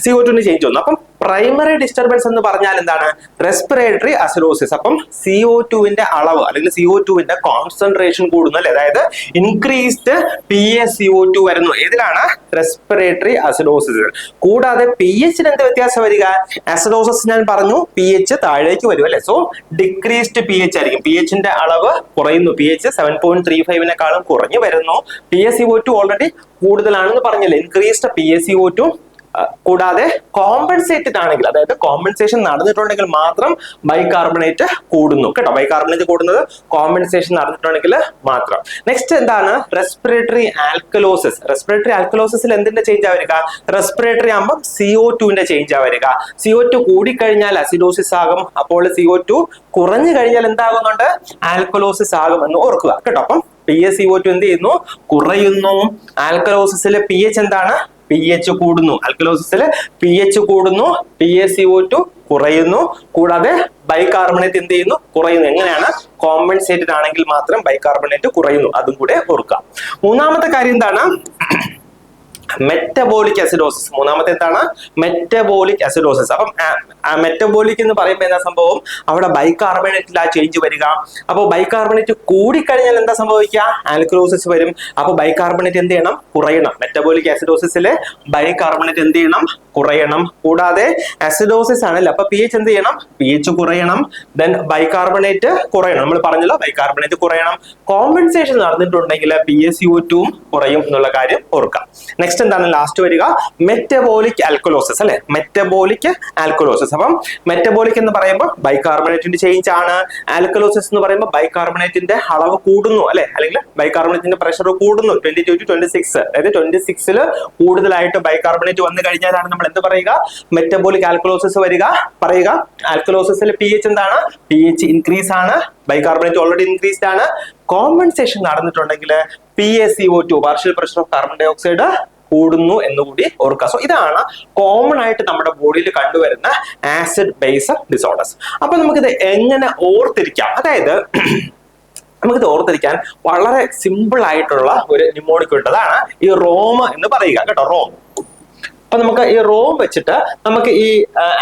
CO2 ചേഞ്ച് വന്നു. അപ്പം പ്രൈമറി ഡിസ്റ്റർബൻസ് എന്ന് പറഞ്ഞാൽ എന്താണ്, റെസ്പിറേറ്ററി അസിഡോസിസ്. അപ്പം CO2 അളവ് അല്ലെങ്കിൽ CO2 കോൺസെൻട്രേഷൻ കൂടുന്നു അല്ലെ, അതായത് ഇൻക്രീസ്ഡ് PaCO2 വരുന്നു. ഏതിലാണ്, റെസ്പിറേറ്ററി അസിഡോസിസ്. കൂടാതെ pH എന്ത് വ്യത്യാസം വരിക, അസിഡോസിസ് ഞാൻ പറഞ്ഞു pH താഴേക്ക് വരും അല്ലെ. സോ ഡിക്രീസ്ഡ് pH ആയിരിക്കും, pH അളവ് കുറയുന്നു. pH 7.35 കുറഞ്ഞു വരുന്നു. PaCO2 ഓൾറെഡി കൂടുതലാണെന്ന് പറഞ്ഞില്ലേ, ഇൻക്രീസ്ഡ് PaCO2. കൂടാതെ കോമ്പൻസേറ്റഡ് ആണെങ്കിൽ, അതായത് കോമ്പൻസേഷൻ നടന്നിട്ടുണ്ടെങ്കിൽ മാത്രം ബൈകാർബണേറ്റ് കൂടുന്നു കേട്ടോ. ബൈകാർബണേറ്റ് കൂടുന്നത് കോമ്പൻസേഷൻ നടന്നിട്ടുണ്ടെങ്കിൽ മാത്രം. നെക്സ്റ്റ് എന്താണ്, റെസ്പിറേറ്ററി ആൽക്കലോസിസ്. റെസ്പിറേറ്ററി ആൽക്കലോസിസിൽ എന്തിന്റെ ചേഞ്ച് ആവുക, റെസ്പിറേറ്ററി ആകുമ്പോൾ CO2 ചേഞ്ച് ആവുക. CO2 കൂടിക്കഴിഞ്ഞാൽ അസിഡോസിസ് ആകും, അപ്പോൾ CO2 കുറഞ്ഞു കഴിഞ്ഞാൽ എന്താകുന്നുണ്ട്, ആൽക്കലോസിസ് ആകും എന്ന് ഓർക്കുക കേട്ടോ. അപ്പം PaCO2 എന്ത് ചെയ്യുന്നു, കുറയുന്നു. ആൽക്കലോസിസിൽ pH എന്താണ്, pH കൂടുന്നു. ആൽക്കലോസിസിൽ pH കൂടുന്നു, PaCO2 കുറയുന്നു. കൂടാതെ ബൈകാർബണേറ്റ് എന്ത് ചെയ്യുന്നു, കുറയുന്നു. എങ്ങനെയാണ്, കോമ്പൻസേറ്റഡ് ആണെങ്കിൽ മാത്രം ബൈകാർബണേറ്റ് കുറയുന്നു, അതും കൂടെ ഓർക്കാം. മൂന്നാമത്തെ കാര്യം എന്താണ്, മെറ്റബോളിക് അസിഡോസിസ്. മൂന്നാമത്തെ എന്താണ്, മെറ്റബോളിക് അസിഡോസിസ്. അപ്പം മെറ്റബോളിക് എന്ന് പറയുമ്പോൾ എന്താ സംഭവം, അവിടെ ബൈകാർബണേറ്റിൽ ആ ചേഞ്ച് വരിക. അപ്പോൾ ബൈകാർബണേറ്റ് കൂടിക്കഴിഞ്ഞാൽ എന്താ സംഭവിക്കുക, ആൽക്കലോസിസ് വരും. അപ്പോൾ ബൈകാർബണേറ്റ് എന്ത് ചെയ്യണം, കുറയണം. മെറ്റബോളിക് അസിഡോസിസിലെ ബൈകാർബണേറ്റ് എന്ത് ചെയ്യണം, കുറയണം. കൂടാതെ അസിഡോസിസ് ആണല്ലോ, അപ്പൊ pH എന്ത് ചെയ്യണം, pH കുറയണം. ദെൻ ബൈകാർബണേറ്റ് കുറയണം, നമ്മൾ പറഞ്ഞല്ലോ ബൈകാർബണേറ്റ് കുറയണം. കോമ്പൻസേഷൻ നടന്നിട്ടുണ്ടെങ്കിൽ PaCO2 കുറയും എന്നുള്ള കാര്യം ഓർക്കാം. നെക്സ്റ്റ് എന്താണ്, ലാസ്റ്റ് വരിക മെറ്റബോളിക് ആൽക്കലോസിസ് അല്ലെ. Metabolic alkalosis. അപ്പം മെറ്റബോളിക് എന്ന് പറയുമ്പോൾ ബൈകാർബണേറ്റിന്റെ ചേഞ്ച് ആണ്. ആൽക്കലോസിസ് എന്ന് പറയുമ്പോൾ ബൈകാർബണേറ്റിന്റെ അളവ് കൂടുന്നു അല്ലെ, അല്ലെങ്കിൽ ബൈകാർബണേറ്റിന്റെ പ്രഷർ കൂടുന്നു. 22 to 26, അതായത് 26 കൂടുതലായിട്ട് ബൈകാർബണേറ്റ് വന്നു കഴിഞ്ഞാലാണ് നമ്മൾ എന്ത് പറയുക, മെറ്റബോളിക് ആൽക്കലോസിസ് വരിക പറയുക. ആൽക്കലോസിസിൽ pH എന്താണ്, pH ഇൻക്രീസ് ആണ്, ബൈകാർബണേറ്റ് ഓൾറെഡി ഇൻക്രീസ്ഡ് ആണ്. കോമ്പൻസേഷൻ നടന്നിട്ടുണ്ടെങ്കിൽ PaCO2 partial pressure of carbon dioxide കൂടുന്നു എന്നുകൂടി ഓർക്കുക. സോ ഇതാണ് കോമൺ ആയിട്ട് നമ്മുടെ ബോഡിയിൽ കണ്ടുവരുന്ന ആസിഡ് ബേസ് ഡിസോർഡേഴ്സ്. അപ്പൊ നമുക്കിത് എങ്ങനെ ഓർത്തിരിക്കാം, അതായത് നമുക്കിത് ഓർത്തിരിക്കാൻ വളരെ സിമ്പിൾ ആയിട്ടുള്ള ഒരു ന്യൂമോണിക് ഉണ്ട്, അതാണ് ഈ റോം എന്ന് പറയുക കേട്ടോ. റോം. അപ്പൊ നമുക്ക് ഈ റോം വെച്ചിട്ട് നമുക്ക് ഈ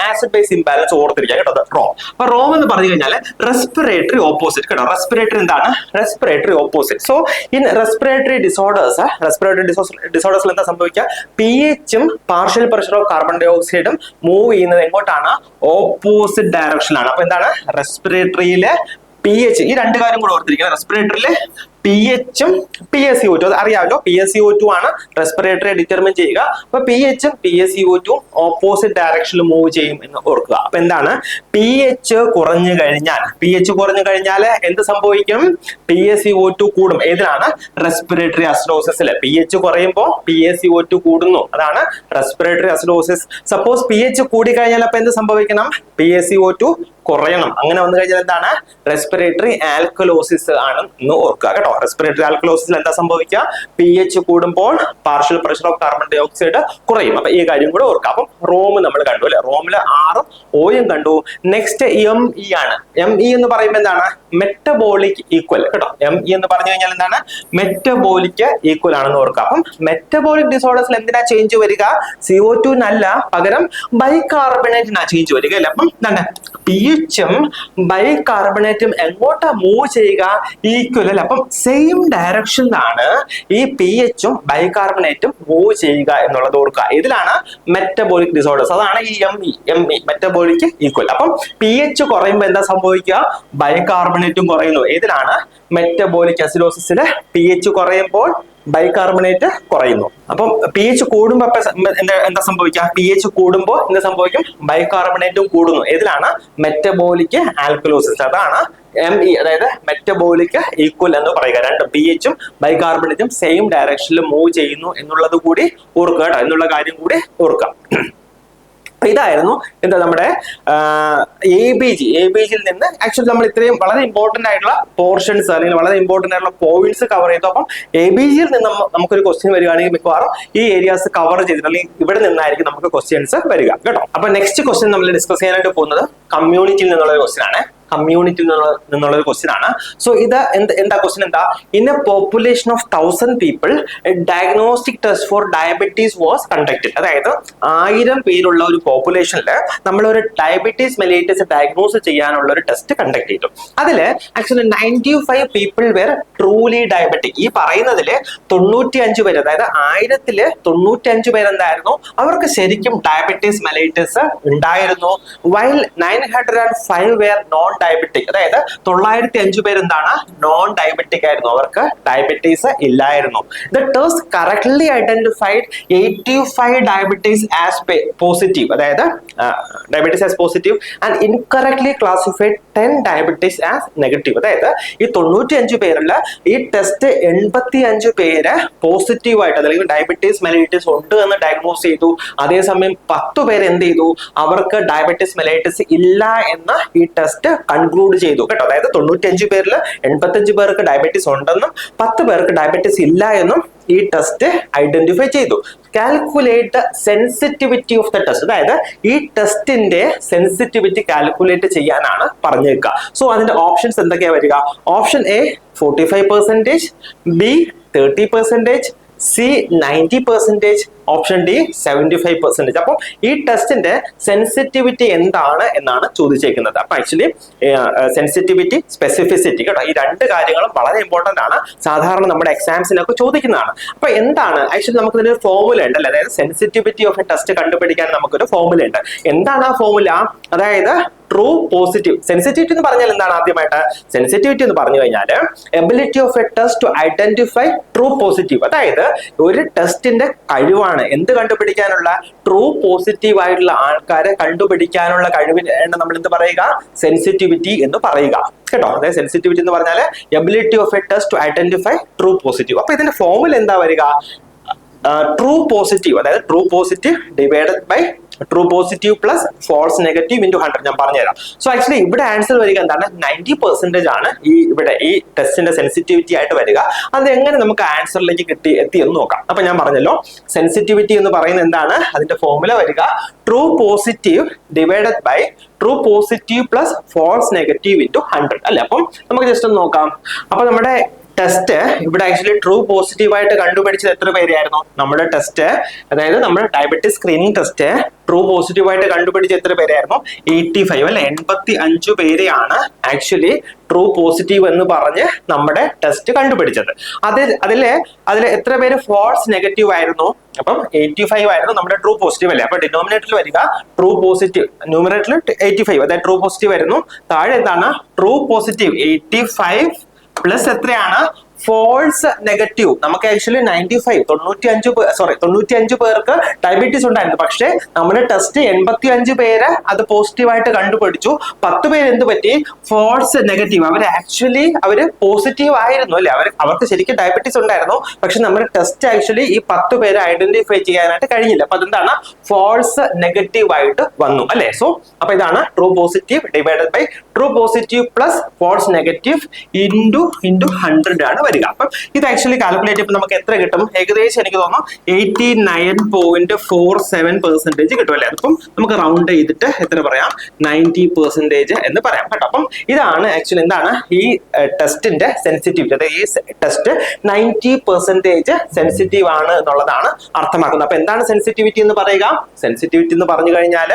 ആസിഡ് ബേസ് ഇംബാലൻസ് ഓർത്തിരിക്കാം കേട്ടോ. റോം. അപ്പൊ റോം എന്ന് പറഞ്ഞു കഴിഞ്ഞാൽ റെസ്പിറേറ്ററി ഓപ്പോസിറ്റ് കേട്ടോ. റെസ്പിറേറ്ററി എന്താണ്, respiratory opposite. So in respiratory ഡിസോർഡേഴ്സിൽ എന്താ സംഭവിക്കുക, pHഉം പാർഷ്യൽ പ്രഷർ ഓഫ് കാർബൺ ഡൈ ഓക്സൈഡും മൂവ് ചെയ്യുന്നത് എങ്ങോട്ടാണ്, ഓപ്പോസിറ്റ് ഡയറക്ഷനിലാണ്. അപ്പൊ എന്താണ്, റെസ്പിറേറ്ററിയിലെ pH, ഈ രണ്ട് കാര്യം കൂടെ ഓർത്തിരിക്കുന്നത്. റെസ്പിറേറ്ററിയിലെ pHഉം PaCO2, അത് അറിയാമല്ലോ. PaCO2 ആണ് റെസ്പിറേറ്ററി ഡിറ്റർമിൻ ചെയ്യുക. അപ്പൊ pHഉം PaCO2 ഓപ്പോസിറ്റ് ഡയറക്ഷനിൽ മൂവ് ചെയ്യും എന്ന് ഓർക്കുക. അപ്പൊ എന്താണ്, pH കുറഞ്ഞു കഴിഞ്ഞാൽ എന്ത് സംഭവിക്കും, PaCO2 കൂടും. ഏതിലാണ്, റെസ്പിറേറ്ററി അസിഡോസിസിൽ. pH കുറയുമ്പോൾ PaCO2 കൂടുന്നു, അതാണ് റെസ്പിറേറ്ററി അസിഡോസിസ്. സപ്പോസ് pH കൂടി കഴിഞ്ഞാൽ അപ്പൊ എന്ത് സംഭവിക്കണം, PaCO2 കുറയണം. അങ്ങനെ വന്നു കഴിഞ്ഞാൽ എന്താണ്, റെസ്പിറേറ്ററി ആൽക്കലോസിസ് ആണ് എന്ന് ഓർക്കുക കേട്ടോ. റെസ്പിറേറ്ററി ആൽക്കലോസിസിൽ എന്താ സംഭവിക്കുക, pH കൂടുമ്പോൾ partial pressure of carbon dioxide കുറയും. അപ്പൊ ഈ കാര്യം കൂടെ ഓർക്കുക. അപ്പം റോം നമ്മൾ കണ്ടു അല്ലെ, റോമില് Rഉം Oയും കണ്ടു. നെക്സ്റ്റ് Me ആണ്. Me എന്ന് പറയുമ്പോൾ എന്താണ്, മെറ്റബോളിക് ഈക്വൽ കേട്ടോ. Me എന്ന് പറഞ്ഞു കഴിഞ്ഞാൽ എന്താണ്, മെറ്റബോളിക് ഈക്വൽ ആണെന്ന് ഓർക്കുക. അപ്പം മെറ്റബോളിക് ഡിസോർഡേഴ്സിൽ എന്തിനാ ചേഞ്ച് വരിക, CO2 പകരം ബൈകാർബണേറ്റിനാ ചേഞ്ച് വരിക അല്ലെ. അപ്പം എന്താണ്, pH എച്ചും ബൈകാർബണേറ്റും എങ്ങോട്ടാ മൂവ് ചെയ്യുക? ഈക്വൽ അല്ലേ? അപ്പം സെയിം ഡയറക്ഷനിലാണ് ഈ പി എച്ചും ബൈകാർബണേറ്റും മൂവ് ചെയ്യുക എന്നുള്ളത് ഓർക്കുക. ഇതിലാണ് മെറ്റബോളിക് ഡിസോർഡേഴ്സ്. അതാണ് ഈ ME മെറ്റബോളിക് ഈക്വൽ. അപ്പം പി എച്ച് കുറയുമ്പോൾ എന്താ സംഭവിക്കുക? ബൈകാർബണേറ്റും കുറയുന്നു. ഇതിലാണ് മെറ്റബോളിക് അസിഡോസിസിൽ പി എച്ച് കുറയുമ്പോൾ ബൈകാർബണേറ്റ് കുറയുന്നു. അപ്പം പി എച്ച് കൂടുമ്പോ എന്താ സംഭവിക്കുക? പി എച്ച് കൂടുമ്പോൾ എന്ത് സംഭവിക്കും? ബൈകാർബണേറ്റും കൂടുന്നു. ഇതിലാണ് മെറ്റബോളിക് ആൽക്കലോസിസ്. അതാണ് ME, അതായത് മെറ്റബോളിക് ഈക്വൽ എന്ന് പറയുക. രണ്ട് പി എച്ചും ബൈകാർബണേറ്റും സെയിം ഡയറക്ഷനിൽ മൂവ് ചെയ്യുന്നു എന്നുള്ളത് കൂടി ഓർക്കുക കേട്ടോ, എന്നുള്ള കാര്യം കൂടി ഓർക്കുക. ഇതായിരുന്നു എന്താ നമ്മുടെ ABGയിൽ നിന്ന് ആക്ച്വലി നമ്മൾ ഇത്രയും വളരെ ഇമ്പോർട്ടന്റ് ആയിട്ടുള്ള പോർഷൻസ് അല്ലെങ്കിൽ വളരെ ഇമ്പോർട്ടന്റ് ആയിട്ടുള്ള പോയിന്റ്സ് കവർ ചെയ്തു. അപ്പം ABGയിൽ നിന്ന് നമുക്കൊരു ക്വസ്റ്റ്യൻ വരികയാണെങ്കിൽ മിക്കവാറും ഈ ഏരിയാസ് കവർ ചെയ്തിട്ട് അല്ലെങ്കിൽ ഇവിടെ നിന്നായിരിക്കും നമുക്ക് ക്വസ്റ്റ്യൻസ് വരിക കേട്ടോ. അപ്പൊ നെക്സ്റ്റ് ക്വസ്റ്റ്യൻ നമ്മൾ ഡിസ്കസ് ചെയ്യാനായിട്ട് പോകുന്നത് കമ്മ്യൂണിറ്റിയിൽ നിന്നുള്ള ഒരു ക്വസ്റ്റ്യൻ ആണ്. കമ്മ്യൂണിറ്റിയിൽ നിന്നുള്ള ഒരു ക്വസ്റ്റ്യൻ ആണ്. സോ ഇത് എന്താ ക്വസ്റ്റ്യൻ എന്താ? In A population of 1000 people diagnostic test for diabetes was conducted. അതായത് 1000 പേരുള്ള ഒരു പോപ്പുലേഷനിൽ നമ്മൾ ഒരു ഡയബറ്റീസ് മെലിറ്റസ് ഡയഗ്നോസ് ചെയ്യാനുള്ള ഒരു ടെസ്റ്റ് കണ്ടക്ട് ചെയ്തു. അതിൽ actually 95 people were truly diabetic. ഈ പറയുന്നതില് 95 പേര്, അതായത് 1000-ല് 95 പേര് എന്തായിരുന്നു? അവർക്ക് ശരിക്കും ഡയബറ്റീസ് മെലിറ്റസ് ഉണ്ടായിരുന്നു. While 905 were non diabetic. അതായത് 905 പേര് എന്താണ്? നോൺ ഡയബറ്റിക് ആയിരുന്നു, അവർക്ക് ഡയബറ്റീസ് ഇല്ലായിരുന്നു. The test correctly identified 85 diabetes as positive, അതായത് diabetes as positive and incorrectly classified 10 diabetes as negative. അതായത് ഈ 95 പേരിൽ ഈ ടെസ്റ്റ് 85 പേര് പോസിറ്റീവ് ആയിട്ട് അല്ലെങ്കിൽ ഡയബറ്റീസ് മെലിറ്റസ് ഉണ്ട് എന്ന് ഡയഗ്നോസ് ചെയ്തു. അതേസമയം 10 പേര് എന്ത് ചെയ്തു? അവർക്ക് ഡയബറ്റീസ് മെലിറ്റസ് ഇല്ല എന്ന് ഈ ടെസ്റ്റ് കൺക്ലൂഡ് ചെയ്തു കേട്ടോ. അതായത് 95 പേരിൽ 85 പേർക്ക് ഡയബറ്റീസ് ഉണ്ടെന്നും 10 പേർക്ക് ഡയബറ്റീസ് ഇല്ല എന്നും ഈ ടെസ്റ്റ് ഐഡന്റിഫൈ ചെയ്തു. Calculate the sensitivity of the test. അതായത് ഈ ടെസ്റ്റിന്റെ സെൻസിറ്റിവിറ്റി കാൽക്കുലേറ്റ് ചെയ്യാനാണ് പറഞ്ഞേക്കുക. സോ അതിന്റെ ഓപ്ഷൻസ് എന്തൊക്കെയാ വരിക? Option A 45%, B 30%, C 90%, option D 75%. അപ്പം ഈ ടെസ്റ്റിന്റെ സെൻസിറ്റിവിറ്റി എന്താണ് എന്നാണ് ചോദിച്ചേക്കുന്നത്. അപ്പൊ ആക്ച്വലി സെൻസിറ്റിവിറ്റി, സ്പെസിഫിസിറ്റി കേട്ടോ, ഈ രണ്ട് കാര്യങ്ങളും വളരെ ഇമ്പോർട്ടന്റ് ആണ്. സാധാരണ നമ്മുടെ എക്സാംസിനൊക്കെ ചോദിക്കുന്നതാണ്. അപ്പൊ എന്താണ് ആക്ച്വലി നമുക്ക് ഇതിന്റെ ഒരു ഫോർമുല ഉണ്ട് അല്ലെ? അതായത് സെൻസിറ്റിവിറ്റി ഓഫ് എ ടെസ്റ്റ് കണ്ടുപിടിക്കാൻ നമുക്കൊരു ഫോർമുല ഉണ്ട്. എന്താണ് ആ ഫോർമുല? അതായത് ട്രൂ പോസിറ്റീവ്. സെൻസിറ്റിവിറ്റി എന്ന് പറഞ്ഞാൽ എന്താണ്? ആദ്യമായിട്ട് സെൻസിറ്റിവിറ്റി എന്ന് പറഞ്ഞു കഴിഞ്ഞാൽ ability of a test to identify true positive. അതായത് ഒരു ടെസ്റ്റിന്റെ കഴിവാണ് എന്ത് കണ്ടുപിടിക്കാനുള്ള? ട്രൂ പോസിറ്റീവ് ആയിട്ടുള്ള ആൾക്കാരെ കണ്ടുപിടിക്കാനുള്ള കഴിവിനാണ് നമ്മൾ എന്ത് പറയുക? സെൻസിറ്റിവിറ്റി എന്ന് പറയുക കേട്ടോ. അതായത് സെൻസിറ്റിവിറ്റി എന്ന് പറഞ്ഞാൽ ability of a test to identify true positive. അപ്പൊ ഇതിന്റെ ഫോർമുല എന്താ വരിക? ട്രൂ പോസിറ്റീവ്, അതായത് true positive divided by true positive plus false negative into 100. ഞാൻ പറഞ്ഞുതരാം. സോ ആക്ച്വലി ഇവിടെ ആൻസർ വരിക എന്താണ്? 90% ആണ് ഇവിടെ ഈ ടെസ്റ്റിന്റെ സെൻസിറ്റിവിറ്റി ആയിട്ട് വരിക. അത് എങ്ങനെ നമുക്ക് ആൻസറിലേക്ക് എത്തി എന്ന് നോക്കാം. അപ്പൊ ഞാൻ പറഞ്ഞല്ലോ, സെൻസിറ്റിവിറ്റി എന്ന് പറയുന്നത് എന്താണ്? അതിന്റെ ഫോർമുല വരിക true positive divided by true positive plus false negative into 100 അല്ലെ? അപ്പം നമുക്ക് ജസ്റ്റ് ഒന്ന് നോക്കാം. അപ്പൊ നമ്മുടെ ടെസ്റ്റ് ഇവിടെ ആക്ച്വലി ട്രൂ പോസിറ്റീവ് ആയിട്ട് കണ്ടുപിടിച്ചത് എത്ര പേരെയായിരുന്നു? നമ്മുടെ ടെസ്റ്റ്, അതായത് നമ്മുടെ diabetes screening test true positive ആയിട്ട് കണ്ടുപിടിച്ച എത്ര പേരെയായിരുന്നു? 85 അല്ലെ? 85 പേരെയാണ് ആക്ച്വലി ട്രൂ പോസിറ്റീവ് എന്ന് പറഞ്ഞ് നമ്മുടെ ടെസ്റ്റ് കണ്ടുപിടിച്ചത്. അതിലെ എത്ര പേര് ഫോൾസ് നെഗറ്റീവ് ആയിരുന്നു? അപ്പം 85 ആയിരുന്നു നമ്മുടെ ട്രൂ പോസിറ്റീവ് അല്ലേ? അപ്പൊ ഡിനോമിനേറ്ററിൽ വരിക ട്രൂ പോസിറ്റീവ്, ന്യൂമറേറ്ററിൽ 85, അതായത് ട്രൂ പോസിറ്റീവ് ആയിരുന്നു. താഴെ എന്താണ്? ട്രൂ പോസിറ്റീവ് 85 പ്ലസ് എത്രയാണ്? False negative. നമുക്ക് ആക്ച്വലി 95 പേർക്ക് ഡയബറ്റീസ് ഉണ്ടായിരുന്നു. പക്ഷേ നമ്മുടെ ടെസ്റ്റ് 85 പേര് അത് പോസിറ്റീവായിട്ട് കണ്ടുപിടിച്ചു. 10 പേര് എന്ത് പറ്റി? False negative. അവര് പോസിറ്റീവ് ആയിരുന്നു അല്ലെ? അവർക്ക് ശരിക്കും ഡയബറ്റീസ് ഉണ്ടായിരുന്നു. പക്ഷെ നമ്മുടെ ടെസ്റ്റ് ആക്ച്വലി ഈ 10 പേര് ഐഡന്റിഫൈ ചെയ്യാനായിട്ട് കഴിഞ്ഞില്ല. അപ്പൊ അതെന്താണ്? ഫോൾസ് നെഗറ്റീവ് ആയിട്ട് വന്നു അല്ലെ? സോ അപ്പൊ ഇതാണ് true positive divided by true positive plus false negative into 100 ആണ് വരിക. വരിക. അപ്പം ഇത് ആക്ച്വലി കാൽക്കുലേറ്റ് ചെയ്യുമ്പോൾ നമുക്ക് എത്ര കിട്ടും? ഏകദേശം എനിക്ക് തോന്നുന്നു 89.47% കിട്ടും അല്ലേ. അപ്പം നമുക്ക് റൗണ്ട് ചെയ്തിട്ട് എത്ര പറയാം? 90% എന്ന് പറയാം കേട്ടോ. അപ്പം ഇതാണ് ആക്ച്വലി എന്താണ് ഈ ടെസ്റ്റിന്റെ സെൻസിറ്റിവിറ്റി. അതായത് ഈ ടെസ്റ്റ് 90% സെൻസിറ്റീവ് ആണ് എന്നുള്ളതാണ് അർത്ഥമാക്കുന്നത്. അപ്പൊ എന്താണ് സെൻസിറ്റിവിറ്റി എന്ന് പറയുക? സെൻസിറ്റിവിറ്റി എന്ന് പറഞ്ഞു കഴിഞ്ഞാൽ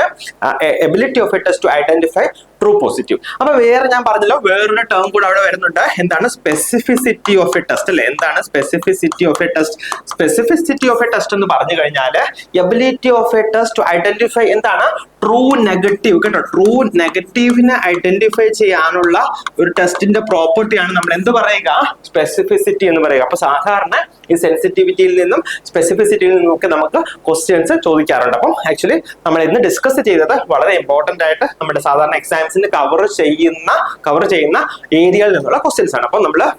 ability of a test to identify true positive. അപ്പൊ വേറെ ഞാൻ പറഞ്ഞല്ലോ, വേറൊരു ടേം കൂടെ അവിടെ വരുന്നുണ്ട്. എന്താണ്? സ്പെസിഫിസിറ്റി ഓഫ് എ ടെസ്റ്റ് അല്ലെ. എന്താണ് specificity of a test? Specificity of a test എന്ന് പറഞ്ഞു കഴിഞ്ഞാൽ ability of a test to identify എന്താണ്? ട്രൂ നെഗറ്റീവ് കേട്ടോ. ട്രൂ നെഗറ്റീവിനെ ഐഡന്റിഫൈ ചെയ്യാനുള്ള ഒരു ടെസ്റ്റിന്റെ പ്രോപ്പർട്ടിയാണ് നമ്മൾ എന്ത് പറയുക? സ്പെസിഫിസിറ്റി എന്ന് പറയുക. അപ്പൊ സാധാരണ ഈ സെൻസിറ്റിവിറ്റിയിൽ നിന്നും സ്പെസിഫിസിറ്റിയിൽ നിന്നും ഒക്കെ നമുക്ക് ക്വസ്റ്റ്യൻസ് ചോദിക്കാറുണ്ട്. അപ്പം ആക്ച്വലി നമ്മൾ ഇന്ന് ഡിസ്കസ് ചെയ്തത് വളരെ ഇമ്പോർട്ടന്റ് ആയിട്ട് നമ്മുടെ സാധാരണ എക്സാംസിന് കവർ ചെയ്യുന്ന ഏരിയയിൽ നിന്നുള്ള ക്വസ്റ്റ്യൻസ് ആണ്. അപ്പൊ നമ്മള്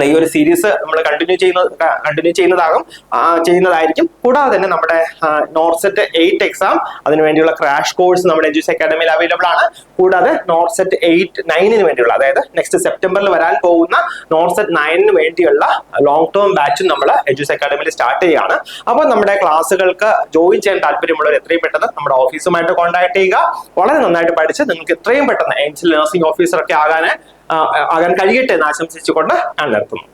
ഈ ഒരു സീരീസ് നമ്മൾ കണ്ടിന്യൂ ചെയ്യുന്നതായിരിക്കും. കൂടാതെ തന്നെ നമ്മുടെ നോർസെറ്റ് 8 എക്സാം അതിന് വേണ്ടിയുള്ള ക്രാഷ് കോഴ്സ് നമ്മുടെ എഡ്യൂസ് അക്കാഡമിയിൽ അവൈലബിൾ ആണ്. കൂടാതെ നോർസെറ്റ് 9 വേണ്ടിയുള്ള, അതായത് നെക്സ്റ്റ് സെപ്റ്റംബറിൽ വരാൻ പോകുന്ന നോർസെറ്റ് 9 വേണ്ടിയുള്ള ലോങ് ടേം ബാച്ചും നമ്മൾ എഡ്യൂസ് അക്കാഡമിയിൽ സ്റ്റാർട്ട് ചെയ്യുകയാണ്. അപ്പോൾ നമ്മുടെ ക്ലാസ്സുകൾക്ക് ജോയിൻ ചെയ്യാൻ താല്പര്യമുള്ളവർ എത്രയും പെട്ടെന്ന് നമ്മുടെ ഓഫീസുമായിട്ട് കോൺടാക്ട് ചെയ്യുക. വളരെ നന്നായിട്ട് പഠിച്ച് നിങ്ങൾക്ക് എത്രയും പെട്ടെന്ന് എയിംസിൽ നഴ്സിംഗ് ഓഫീസർ ഒക്കെ ആകാൻ കഴിയട്ടെ എന്ന് ആശംസിച്ചുകൊണ്ട് ഞാൻ നിർത്തുന്നു.